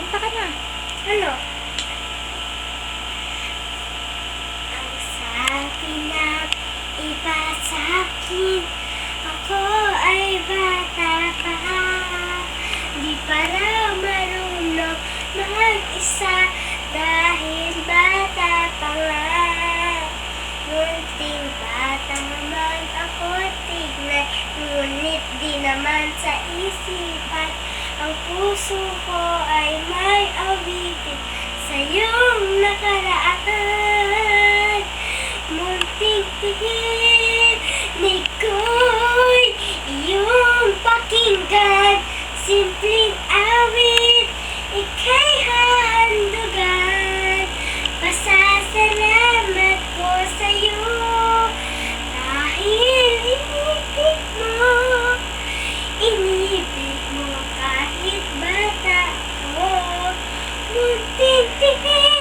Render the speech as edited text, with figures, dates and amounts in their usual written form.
Kanta ka na. Ano? Ang sabi na iba sa'kin, ako ay bata pa. Di pa raw marunong mag-isa dahil bata pa nga. Munting bata naman ako tignan, ngunit di naman sa isipan. Ang puso ko ay may awitin sa iyong nakaraan. Munting tinig ko'y iyong pakinggan. Simpleng awit, ika'y handugan. Pasasalamat ko sa'yo dahil inibig mo. Inibig mo kahit bata ko. Munting tinig